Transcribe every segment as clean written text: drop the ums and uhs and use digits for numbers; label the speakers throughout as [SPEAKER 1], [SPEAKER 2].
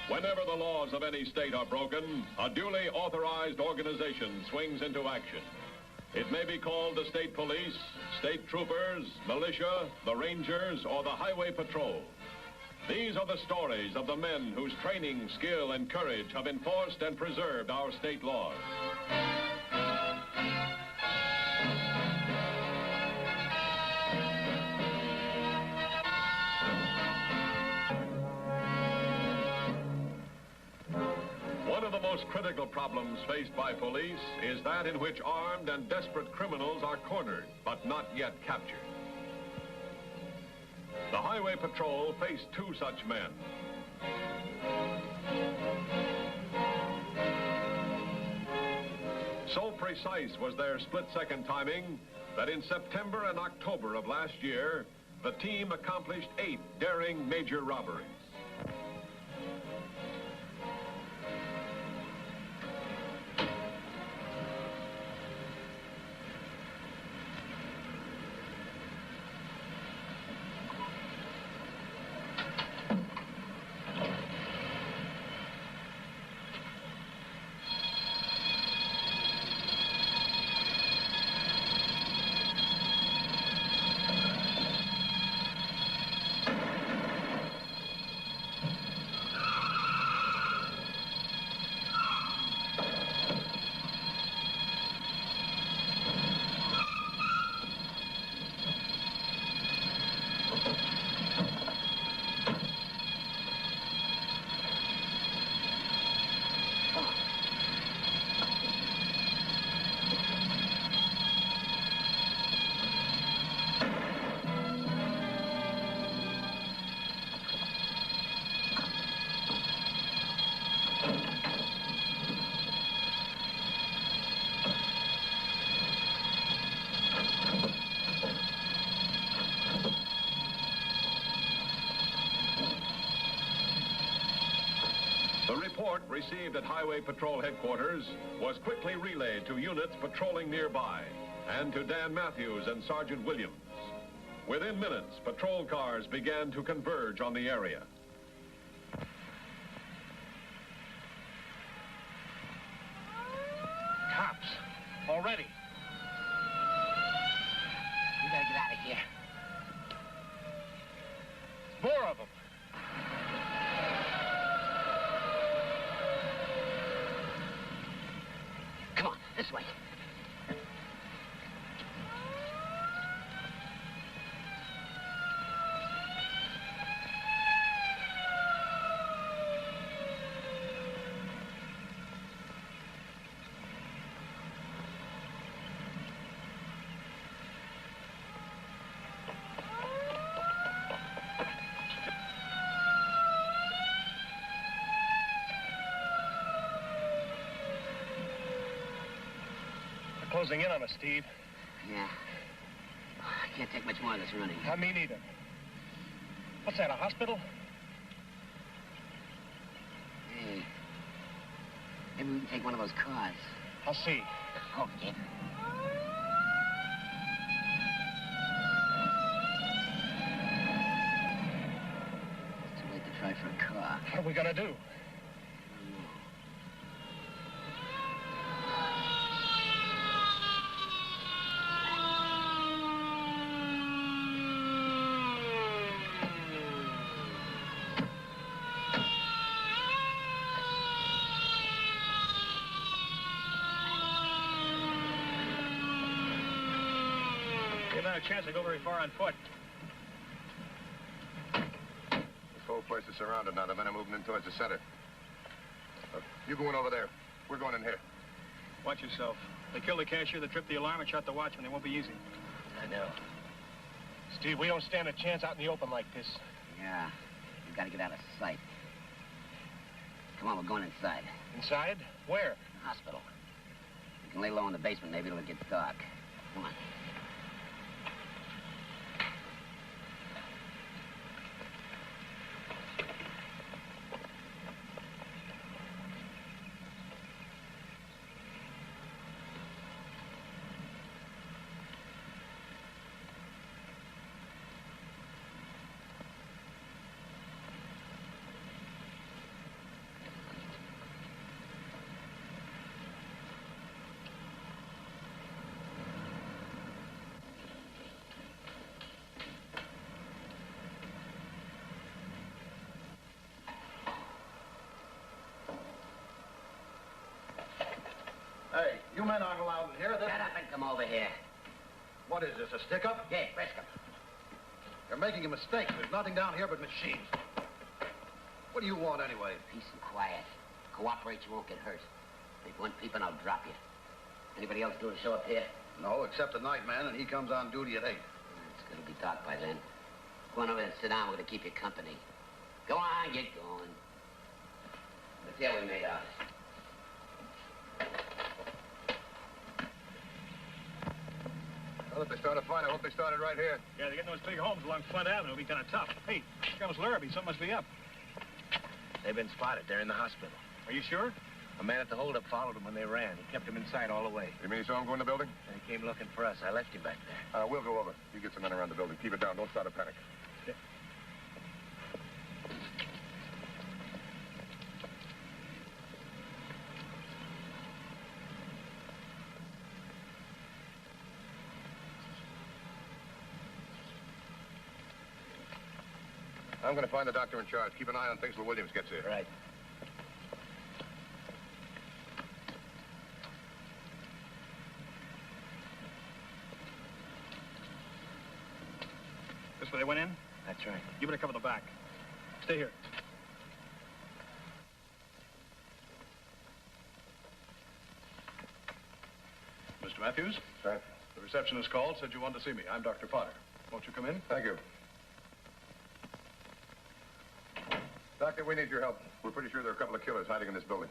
[SPEAKER 1] Whenever the laws of any state are broken, a duly authorized organization swings into action. It may be called the state police, state troopers, militia, the rangers, or the highway patrol. These are the stories of the men whose training, skill, and courage have enforced and preserved our state laws. One of the most critical problems faced by police is that in which armed and desperate criminals are cornered, but not yet captured. The Highway Patrol faced two such men. So precise was their split-second timing that in September and October of last year, the team accomplished 8 daring major robberies. The report received at Highway Patrol headquarters was quickly relayed to units patrolling nearby and to Dan Matthews and Sergeant Williams. Within minutes, patrol cars began to converge on the area.
[SPEAKER 2] Cops, already.
[SPEAKER 3] We gotta get out of here.
[SPEAKER 2] More of them.
[SPEAKER 3] Come on, this way.
[SPEAKER 2] Closing in on us, Steve.
[SPEAKER 3] Yeah. I can't take much more of this running.
[SPEAKER 2] Me neither. What's that, a hospital?
[SPEAKER 3] Hey. Maybe we can take one of those cars.
[SPEAKER 2] I'll see.
[SPEAKER 3] Okay. It's too late to try for a car.
[SPEAKER 2] What are we gonna do? Not a chance to go very far on foot.
[SPEAKER 4] This whole place is surrounded now. The men are moving in towards the center. You go in over there. We're going in here.
[SPEAKER 2] Watch yourself. They killed the cashier, they tripped the alarm, and shot the watchman. They won't be easy.
[SPEAKER 3] I know.
[SPEAKER 2] Steve, we don't stand a chance out in the open like this.
[SPEAKER 3] Yeah. We've got to get out of sight. Come on, we're going inside.
[SPEAKER 2] Inside? Where?
[SPEAKER 3] The hospital. We can lay low in the basement, maybe till it gets dark. Come on.
[SPEAKER 5] men aren't allowed in here.
[SPEAKER 3] Shut up and come over here.
[SPEAKER 5] What is this, a stick-up?
[SPEAKER 3] Yeah, frisk him.
[SPEAKER 5] You're making a mistake. There's nothing down here but machines. What do you want, anyway?
[SPEAKER 3] Peace and quiet. Cooperate, you won't get hurt. Make one peep and I'll drop you. Anybody else doing a show up here?
[SPEAKER 5] No, except the night man, and he comes on duty at 8.
[SPEAKER 3] It's gonna be dark by then. Go on over there and sit down. We're gonna keep you company. Go on, get going. Let's see how we made out.
[SPEAKER 4] Well, if they start a fight, I hope they started right here.
[SPEAKER 2] Yeah, they're getting those big homes along Front Avenue. It'll be kind of tough. Hey, here comes Larrabee. Something must be up.
[SPEAKER 6] They've been spotted. They're in the hospital.
[SPEAKER 2] Are you sure?
[SPEAKER 6] A man at the holdup followed them when they ran. He kept them inside all the way.
[SPEAKER 4] You mean you saw him go in the building?
[SPEAKER 6] And he came looking for us. I left him back there.
[SPEAKER 4] We'll go over. You get some men around the building. Keep it down. Don't start a panic.
[SPEAKER 2] Yeah.
[SPEAKER 4] I'm going to find the doctor in charge. Keep an eye on things till Williams gets here.
[SPEAKER 6] Right.
[SPEAKER 2] This where they went in?
[SPEAKER 6] That's right.
[SPEAKER 2] You better cover the back. Stay here.
[SPEAKER 7] Mr. Matthews?
[SPEAKER 4] Right.
[SPEAKER 7] The receptionist called, said you wanted to see me. I'm Dr. Potter. Won't you come in?
[SPEAKER 4] Thank you. Doctor, we need your help. We're pretty sure there are a couple of killers hiding in this building.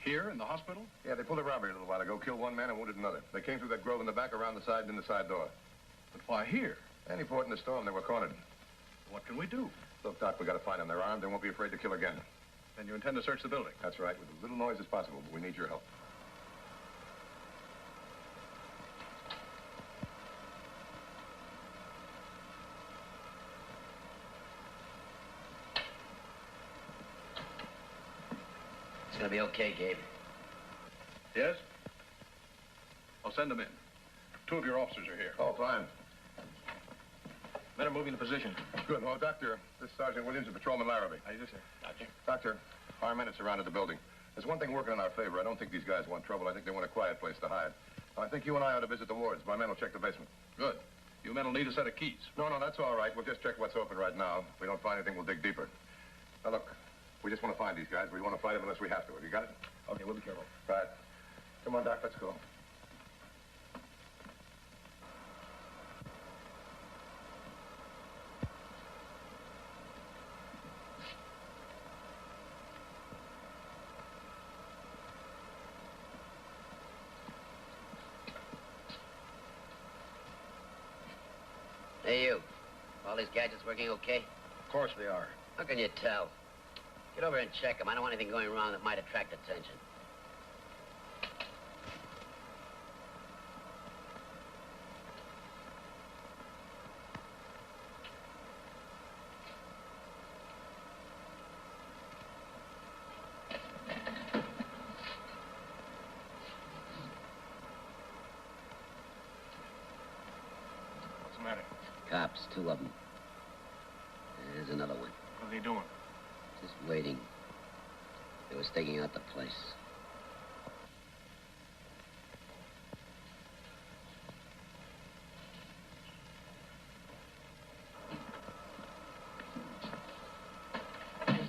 [SPEAKER 7] Here in the hospital?
[SPEAKER 4] Yeah, they pulled a robbery a little while ago, killed one man and wounded another. They came through that grove in the back, around the side, and in the side door.
[SPEAKER 7] But why here?
[SPEAKER 4] Any port in the storm, they were cornered.
[SPEAKER 7] What can we do?
[SPEAKER 4] Look, Doc, we got to find them. They're armed. They won't be afraid to kill again.
[SPEAKER 7] Then you intend to search the building?
[SPEAKER 4] That's right, with as little noise as possible, but we need your help.
[SPEAKER 3] It's gonna be okay, Gabe.
[SPEAKER 7] Yes? I'll send them in. 2 of your officers are here.
[SPEAKER 4] Oh, fine.
[SPEAKER 2] Men are moving to position.
[SPEAKER 4] Good. Well, Doctor, this is Sergeant Williams and Patrolman Larrabee.
[SPEAKER 2] How do you do, sir? Doctor.
[SPEAKER 4] Doctor, our men have surrounded the building. There's one thing working in our favor. I don't think these guys want trouble. I think they want a quiet place to hide. I think you and I ought to visit the wards. My men will check the basement.
[SPEAKER 7] Good. You men will need a set of keys.
[SPEAKER 4] No, that's all right. We'll just check what's open right now. If we don't find anything, we'll dig deeper. Now, look, we just want to find these guys. We want to fight them unless we have to. Have you got it?
[SPEAKER 2] Okay, we'll be careful.
[SPEAKER 4] Right. Come on, Doc, let's go.
[SPEAKER 3] Hey, you. All these gadgets working okay?
[SPEAKER 5] Of course they are.
[SPEAKER 3] How can you tell? Get over and check them. I don't want anything going wrong that might attract attention.
[SPEAKER 2] What's the matter?
[SPEAKER 3] Cops, 2 of them. There's another one.
[SPEAKER 2] What are they doing?
[SPEAKER 3] Just waiting. They were staking out the place.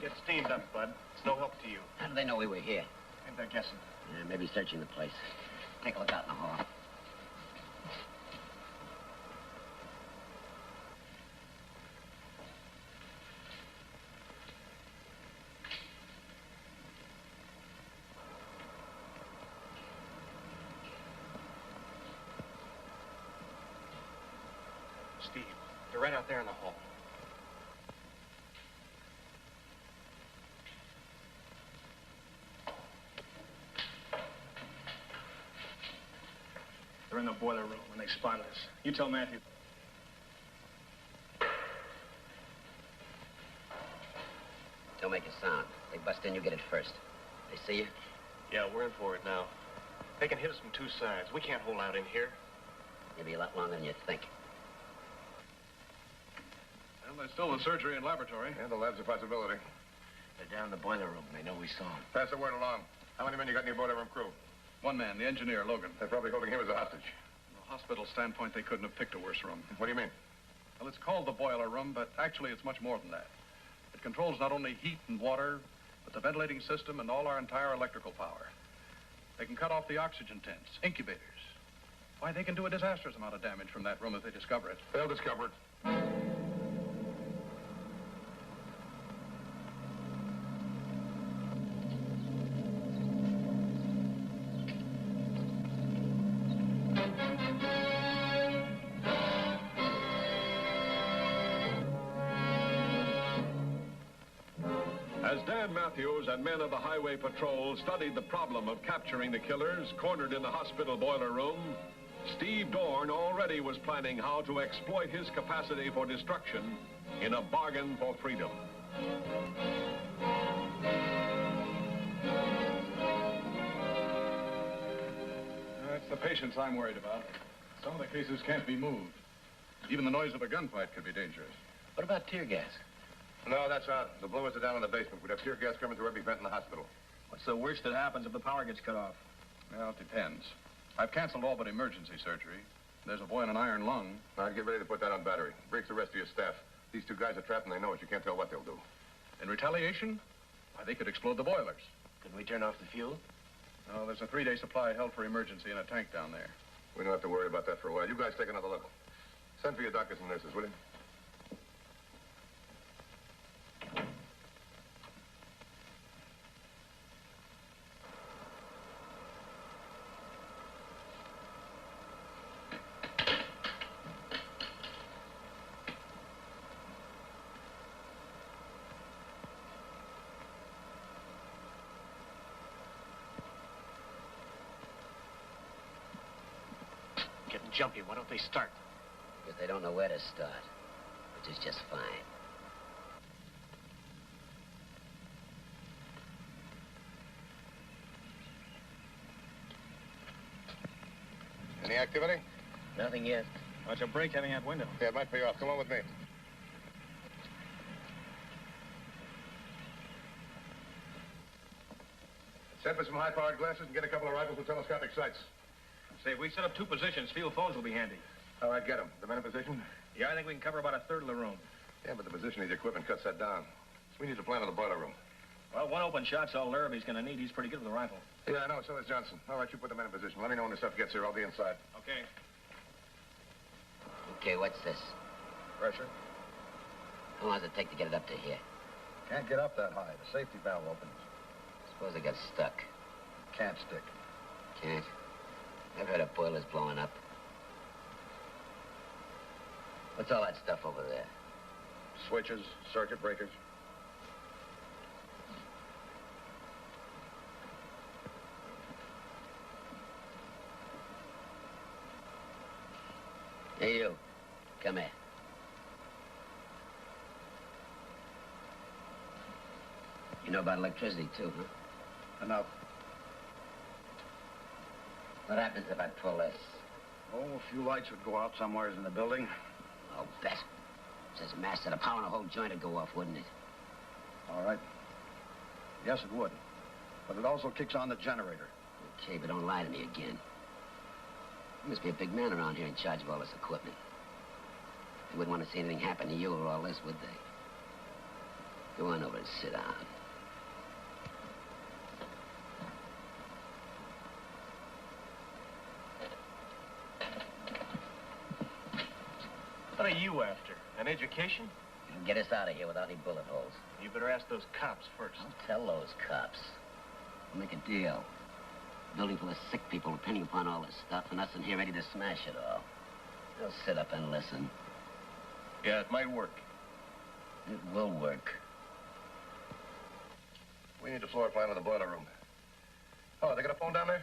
[SPEAKER 2] Get steamed up, Bud. It's no help to you.
[SPEAKER 3] How do they know we were here?
[SPEAKER 2] I think they're guessing.
[SPEAKER 3] Maybe searching the place. Take a look out in the hall.
[SPEAKER 2] Steve, they're right out there in the hall. They're in the boiler room when they spotted us. You tell Matthew.
[SPEAKER 3] Don't make a sound. They bust in, you get it first. They see you?
[SPEAKER 2] Yeah, we're in for it now. They can hit us from 2 sides. We can't hold out in here.
[SPEAKER 3] Maybe a lot longer than you think.
[SPEAKER 7] Well, there's still the surgery and laboratory.
[SPEAKER 4] Yeah, the lab's a possibility.
[SPEAKER 6] They're down in the boiler room. They know we saw them.
[SPEAKER 4] Pass the word along. How many men you got in your boiler room crew?
[SPEAKER 7] One man, the engineer, Logan.
[SPEAKER 4] They're probably holding him as a hostage.
[SPEAKER 7] From a hospital standpoint, they couldn't have picked a worse room.
[SPEAKER 4] What do you mean?
[SPEAKER 7] Well, it's called the boiler room, but actually it's much more than that. It controls not only heat and water, but the ventilating system and all our entire electrical power. They can cut off the oxygen tents, incubators. Why, they can do a disastrous amount of damage from that room if they discover it.
[SPEAKER 4] They'll discover it.
[SPEAKER 1] As Dan Matthews and men of the Highway Patrol studied the problem of capturing the killers cornered in the hospital boiler room, Steve Dorn already was planning how to exploit his capacity for destruction in a bargain for freedom.
[SPEAKER 7] That's the patients I'm worried about. Some of the cases can't be moved. Even the noise of a gunfight could be dangerous.
[SPEAKER 6] What about tear gas?
[SPEAKER 4] No, that's out. The blowers are down in the basement. We'd have tear gas coming through every vent in the hospital.
[SPEAKER 2] What's the worst that happens if the power gets cut off?
[SPEAKER 7] Well, it depends. I've canceled all but emergency surgery. There's a boy in an iron lung.
[SPEAKER 4] I'd get ready to put that on battery. Breaks the rest of your staff. These two guys are trapped and they know it. You can't tell what they'll do.
[SPEAKER 7] In retaliation, why, they could explode the boilers.
[SPEAKER 6] Could we turn off the fuel?
[SPEAKER 7] No, there's a 3-day supply held for emergency in a tank down there.
[SPEAKER 4] We don't have to worry about that for a while. You guys take another look. Send for your doctors and nurses, will you?
[SPEAKER 6] Getting jumpy. Why don't they start?
[SPEAKER 3] Because they don't know where to start, which is just fine.
[SPEAKER 4] Any activity?
[SPEAKER 6] Nothing yet.
[SPEAKER 2] Watch a break having that window.
[SPEAKER 4] Yeah, it might pay off. Come on with me. Send for some high-powered glasses and get a couple of rifles with telescopic sights.
[SPEAKER 2] Say, if we set up 2 positions, field phones will be handy.
[SPEAKER 4] All right, get them. The men in position?
[SPEAKER 2] Yeah, I think we can cover about a third of the room.
[SPEAKER 4] Yeah, but the position of the equipment cuts that down. So we need to plan on the boiler room.
[SPEAKER 2] Well, one open shot's all Larrabee's going to need. He's pretty good with a rifle.
[SPEAKER 4] Yeah, I know. So is Johnson. All right, you put the men in position. Let me know when the stuff gets here. I'll be inside.
[SPEAKER 2] Okay.
[SPEAKER 3] Okay, what's this?
[SPEAKER 5] Pressure?
[SPEAKER 3] How long does it take to get it up to here?
[SPEAKER 5] Can't get up that high. The safety valve opens.
[SPEAKER 3] Suppose it got stuck.
[SPEAKER 5] Can't stick.
[SPEAKER 3] Can't. I've heard of boilers blowing up. What's all that stuff over there?
[SPEAKER 5] Switches, circuit breakers.
[SPEAKER 3] Hey, you. Come here. You know about electricity, too, huh?
[SPEAKER 5] Enough.
[SPEAKER 3] What happens if I pull this?
[SPEAKER 5] Oh, a few lights would go out somewhere in the building.
[SPEAKER 3] I'll bet. Says master, the power in the whole joint would go off, wouldn't it?
[SPEAKER 5] All right. Yes, it would. But it also kicks on the generator.
[SPEAKER 3] Okay, but don't lie to me again. There must be a big man around here in charge of all this equipment. They wouldn't want to see anything happen to you or all this, would they? Go on over and sit down.
[SPEAKER 6] What are you after? An education?
[SPEAKER 3] You can get us out of here without any bullet holes.
[SPEAKER 6] You better ask those cops first.
[SPEAKER 3] I'll tell those cops. We'll make a deal. Building full of sick people depending upon all this stuff, and us in here ready to smash it all. They'll sit up and listen.
[SPEAKER 6] Yeah, it might work.
[SPEAKER 3] It will work.
[SPEAKER 4] We need a floor plan of the boiler room. Oh, they got a phone down there?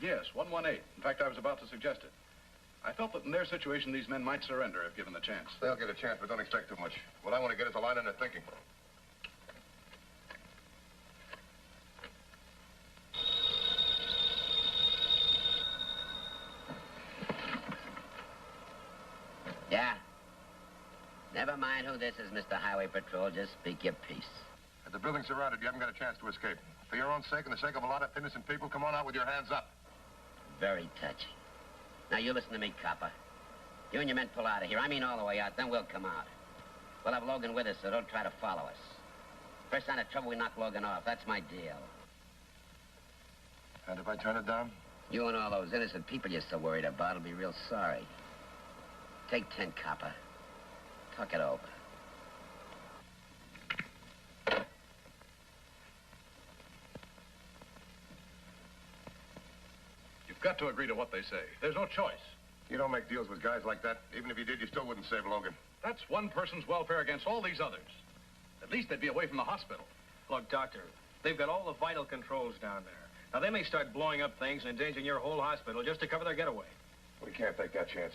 [SPEAKER 7] Yes, 118. In fact, I was about to suggest it. I felt that in their situation, these men might surrender if given the chance.
[SPEAKER 4] They'll get a chance, but don't expect too much. What I want to get is a line in their thinking.
[SPEAKER 3] Yeah? Never mind who this is, Mr. Highway Patrol. Just speak your piece.
[SPEAKER 4] If the building's surrounded, you haven't got a chance to escape. For your own sake and the sake of a lot of innocent people, come on out with your hands up.
[SPEAKER 3] Very touchy. Now, you listen to me, copper. You and your men pull out of here. I mean all the way out, then we'll come out. We'll have Logan with us, so don't try to follow us. First sign of trouble, we knock Logan off. That's my deal.
[SPEAKER 4] And if I turn it down?
[SPEAKER 3] You and all those innocent people you're so worried about will be real sorry. Take 10, copper. Talk it over.
[SPEAKER 7] You've got to agree to what they say. There's no choice.
[SPEAKER 4] You don't make deals with guys like that. Even if you did, you still wouldn't save Logan.
[SPEAKER 7] That's one person's welfare against all these others. At least they'd be away from the hospital.
[SPEAKER 2] Look, Doctor, they've got all the vital controls down there. Now, they may start blowing up things and endangering your whole hospital just to cover their getaway.
[SPEAKER 4] We can't take that chance.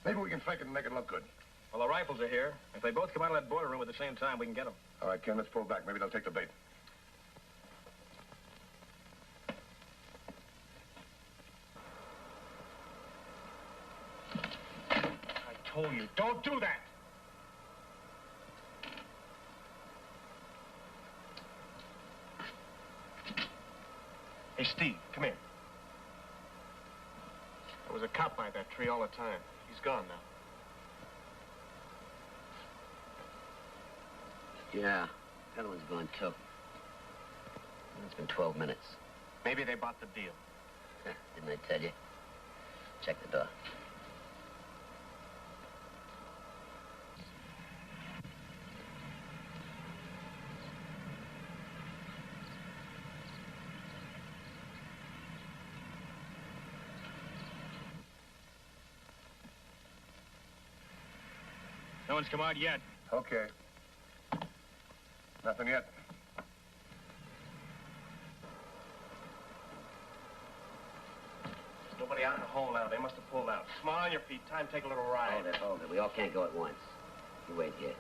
[SPEAKER 4] Maybe we can fake it and make it look good.
[SPEAKER 2] Well, the rifles are here. If they both come out of that boiler room at the same time, we can get them.
[SPEAKER 4] All right, Ken, let's pull back. Maybe they'll take the bait.
[SPEAKER 6] I told you, don't do that! Hey, Steve, come here. There was a cop by that tree all the time. He's gone now.
[SPEAKER 3] Yeah, the other one's gone, too. It's been 12 minutes.
[SPEAKER 6] Maybe they bought the deal.
[SPEAKER 3] Didn't I tell you? Check the door.
[SPEAKER 2] No one's come out yet.
[SPEAKER 4] Okay. Nothing yet.
[SPEAKER 6] Nobody out in the hole now. They must have pulled out. Come on your feet. Time to take a little ride.
[SPEAKER 3] Hold it, hold it. We all can't go at once. You wait here.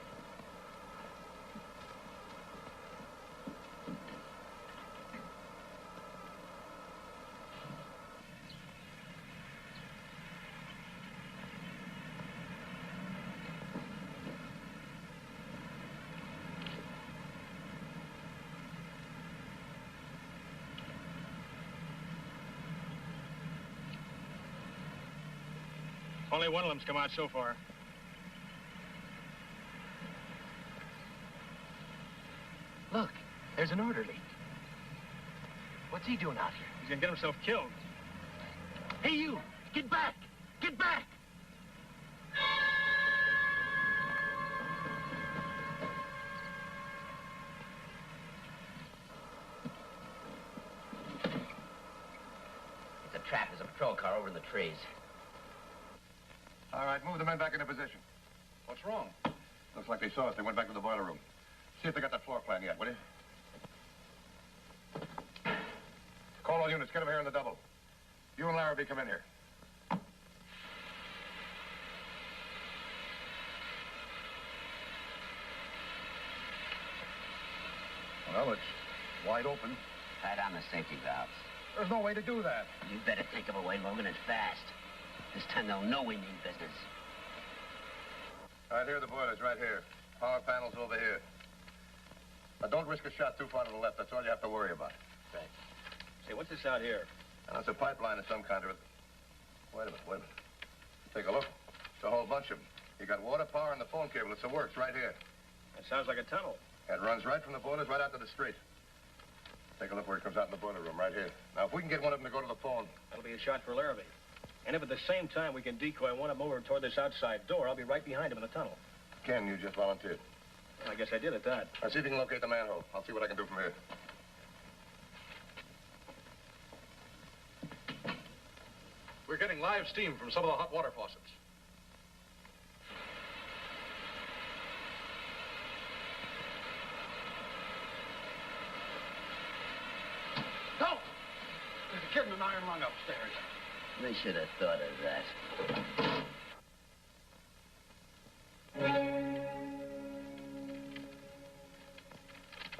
[SPEAKER 2] Only one of them's come out so far.
[SPEAKER 6] Look, there's an orderly. What's he doing out here?
[SPEAKER 2] He's gonna get himself killed.
[SPEAKER 6] Hey, you! Get back! Get back!
[SPEAKER 3] It's a trap. There's a patrol car over in the trees.
[SPEAKER 4] All right, move the men back into position.
[SPEAKER 7] What's wrong?
[SPEAKER 4] Looks like they saw us. They went back to the boiler room. See if they got the floor plan yet, will you? Call all units. Get them here in the double. You and Larrabee come in here. Well, it's wide open.
[SPEAKER 3] Tie down the safety valves.
[SPEAKER 4] There's no way to do that.
[SPEAKER 3] You better think of a way, Logan, and fast. This time they'll know we mean business.
[SPEAKER 4] All right, here are the boilers, right here. Power panels over here. Now, don't risk a shot too far to the left. That's all you have to worry about.
[SPEAKER 3] Right.
[SPEAKER 2] Say, what's this out here?
[SPEAKER 4] Now, it's a pipeline of some kind. Wait a minute. Take a look. It's a whole bunch of them. You got water, power, and the phone cable. It's the works right here.
[SPEAKER 2] That sounds like a tunnel.
[SPEAKER 4] It runs right from the boilers right out to the street. Take a look where it comes out in the boiler room, right here. Now, if we can get one of them to go to the phone.
[SPEAKER 2] That'll be a shot for Larrabee. And if at the same time we can decoy one of them over toward this outside door, I'll be right behind him in the tunnel.
[SPEAKER 4] Ken, you just volunteered.
[SPEAKER 2] I guess I did at that.
[SPEAKER 4] Now, see if you can locate the manhole. I'll see what I can do from here.
[SPEAKER 7] We're getting live steam from some of the hot water faucets.
[SPEAKER 5] Help! There's a kid in an iron lung upstairs.
[SPEAKER 3] They should have thought of that.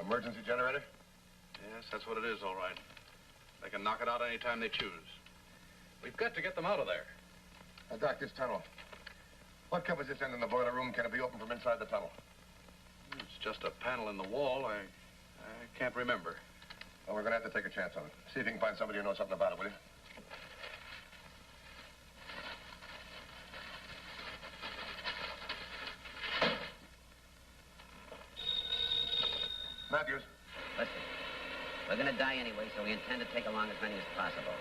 [SPEAKER 4] Emergency generator?
[SPEAKER 7] Yes, that's what it is, all right. They can knock it out any time they choose. We've got to get them out of there.
[SPEAKER 4] Now, Doc, this tunnel. What covers this end in the boiler room? Can it be opened from inside the tunnel?
[SPEAKER 7] It's just a panel in the wall. I can't remember.
[SPEAKER 4] Well, we're going to have to take a chance on it. See if you can find somebody who knows something about it, will you? Matthews.
[SPEAKER 3] Listen, we're gonna die anyway, so we intend to take along as many as possible.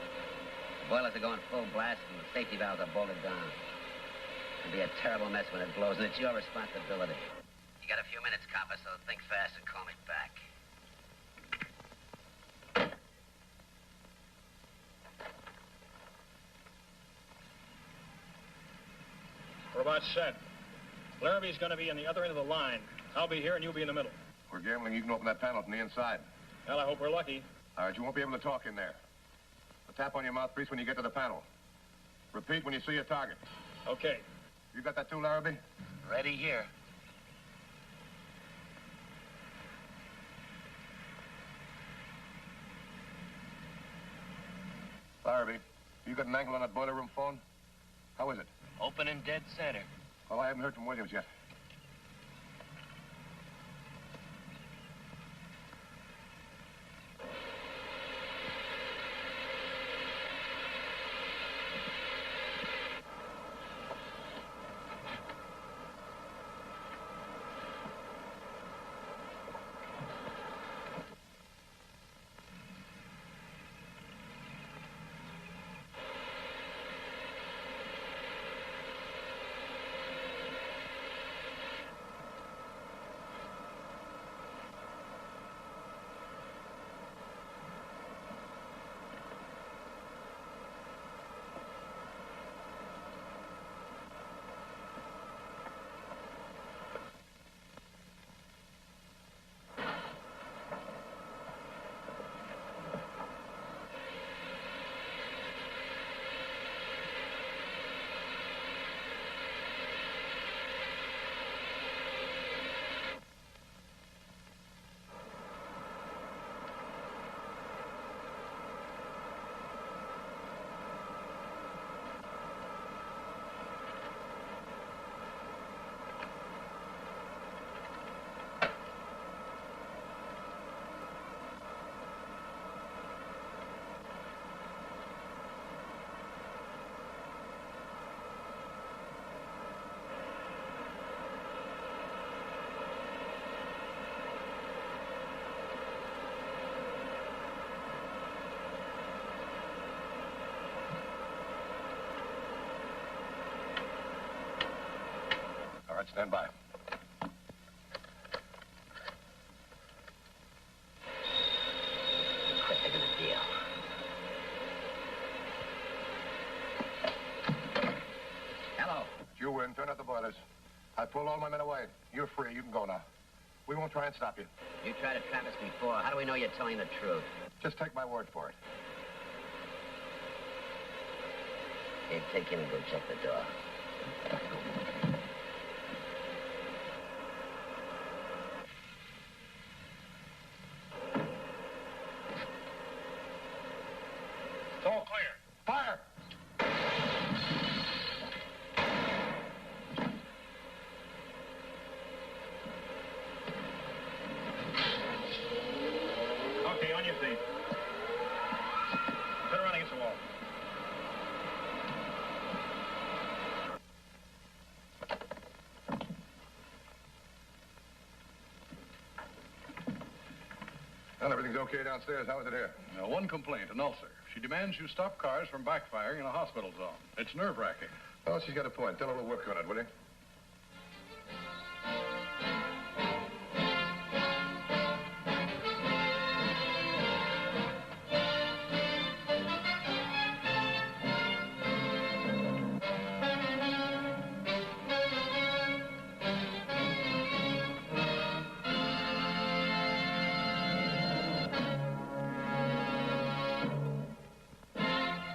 [SPEAKER 3] The boilers are going full blast, and the safety valves are bolted down. It'll be a terrible mess when it blows, and it's your responsibility. You got a few minutes, copper, so think fast and call me back.
[SPEAKER 2] We're about set. Larrabee's going to be on the other end of the line. I'll be here, and you'll be in the middle.
[SPEAKER 4] We're gambling you can open that panel from the inside.
[SPEAKER 2] Well, I hope we're lucky.
[SPEAKER 4] All right, you won't be able to talk in there. A tap on your mouthpiece when you get to the panel. Repeat when you see your target.
[SPEAKER 2] Okay.
[SPEAKER 4] You got that too, Larrabee?
[SPEAKER 6] Ready here.
[SPEAKER 4] Larrabee, you got an angle on that boiler room phone? How is it?
[SPEAKER 6] Open and dead center.
[SPEAKER 4] Well, I haven't heard from Williams yet. All right, stand by.
[SPEAKER 3] Quit taking the deal. Hello.
[SPEAKER 4] You win. Turn out the boilers. I pulled all my men away. You're free. You can go now. We won't try and stop you.
[SPEAKER 3] You tried to trap us before. How do we know you're telling the truth?
[SPEAKER 4] Just take my word for it.
[SPEAKER 3] Hey, take him and go check the door.
[SPEAKER 2] It's all clear.
[SPEAKER 4] Fire!
[SPEAKER 2] Okay, on your feet. Turn around against the wall.
[SPEAKER 4] Well, everything's okay downstairs. How is it here?
[SPEAKER 7] One complaint, an ulcer. She demands you stop cars from backfiring in a hospital zone. It's nerve-wracking.
[SPEAKER 4] Oh, she's got a point. Tell her we'll work on it, will you?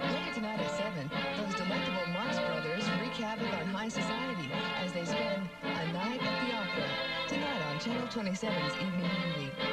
[SPEAKER 8] Later tonight at 7, those delectable Marx Brothers wreak havoc on high society as they spend a night at the opera. Tonight on Channel 27's Evening Movie.